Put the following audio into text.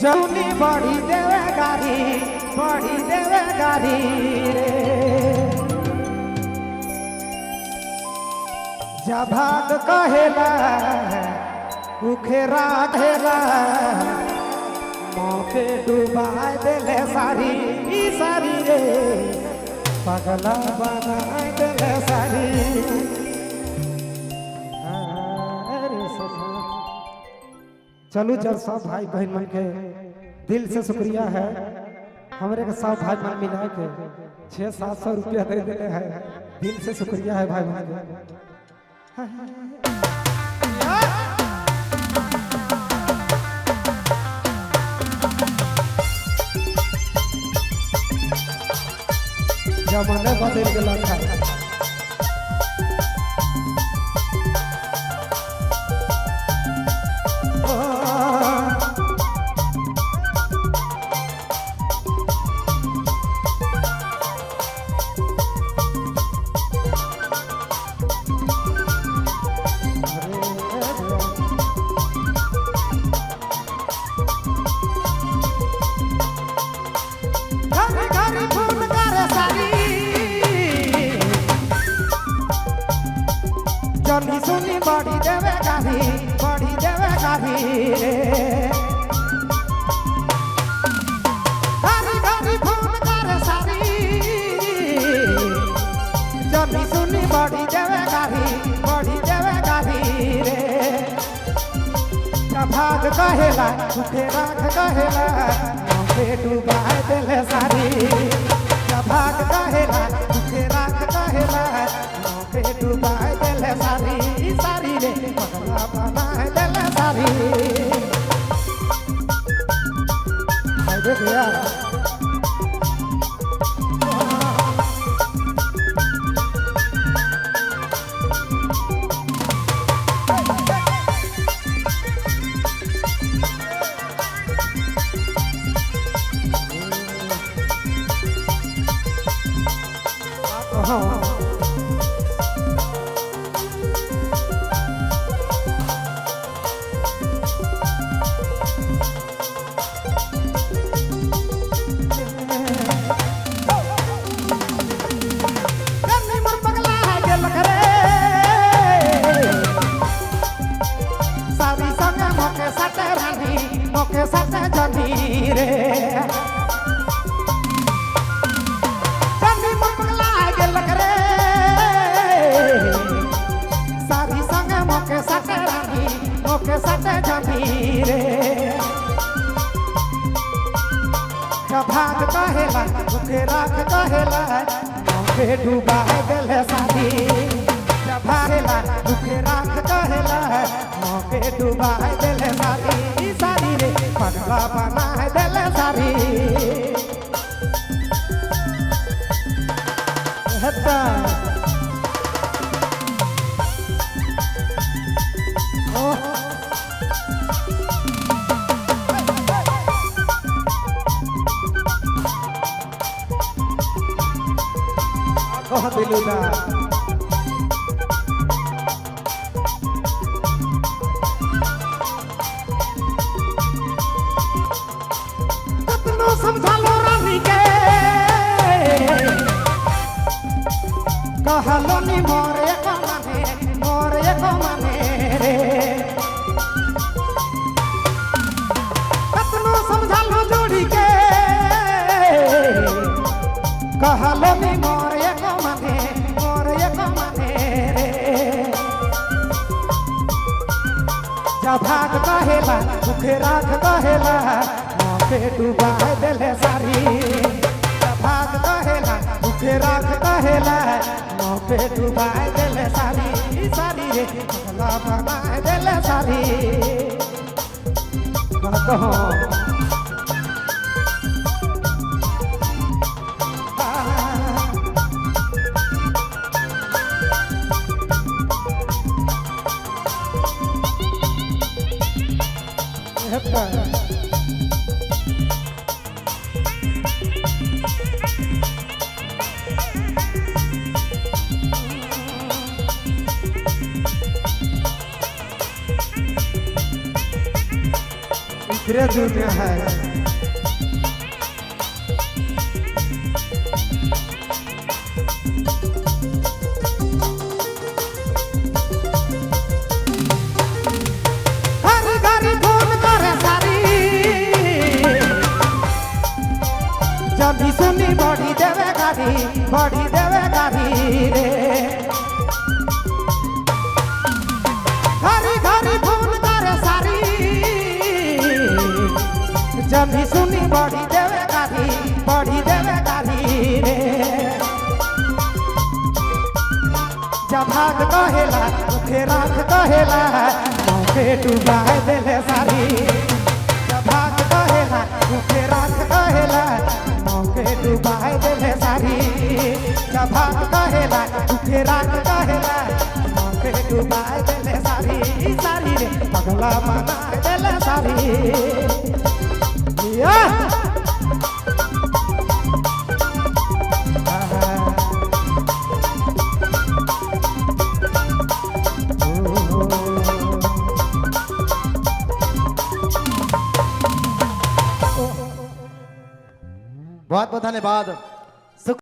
चौनी बड़ी देवे गारी रे जब भाग कहेला उखेरा धेला मौके डुबा देले सारी रे पगला बना देले सारी। चलू जब सब भाई बहन मन के दिल से शुक्रिया है हमारे के सब भाई मन मिला के 600-700 रुपया दे दिले है दिल से शुक्रिया है भाई बहन। जमाने बदल गया जनी सुनी बड़ी देवे गारी रे गारी फोन करे सारी जनी सुनी बड़ी देवे गारी रे भाग कहेला सुखे राख कहेला मौके डुबा देले सारी भाग कहेला सुखे राख कहेला मौके डुबा देले सारी रे पगला बना देले सारी। देख यार रे जनी पगला गेल रे सारी संग मोके सटे जनी रे भाग कहेला मुखे राख कहेला मौके डुबा देले सारी भागेला मुखे राख कहेला मौके डुबा देले सारी रे पगला बना देले सारी। हत्ता कह दिलू ना समझालो रानी के कहलो नी मोरे को माने रे कतनो समझालो जोड़ी के कहलो नी मोरे को माने रे जब भाग कहेला मुखे राख कहेला मौके डुबा देले सारी भाग कहेला मुखे राख कहेला मौके डुबा देले सारी रे पगला बना देले सारी। फिर दुनिया है। घरी घरी फोन करे सारी, जब भी सुनी बड़ी देवे गाड़ी, बड़ी देवे गाड़ी रे। घरी घरी फोन करे सारी, जब भी सुनी बड़ी देवे गाड़ी, बड़ी देवे गाड़ी रे। जब भाग कहेला मुखे राख कहेला, मौके डुबाए देले सारी। जब भाग कहेला मुखे राख कहेला, मौके डुबाए देले सारी। जब भाग कहेला मुखे राख कहेला, मौके डुबाए देले सारी। सारी रे पगला बना देले सारी। या बहुत बहुत धन्यवाद।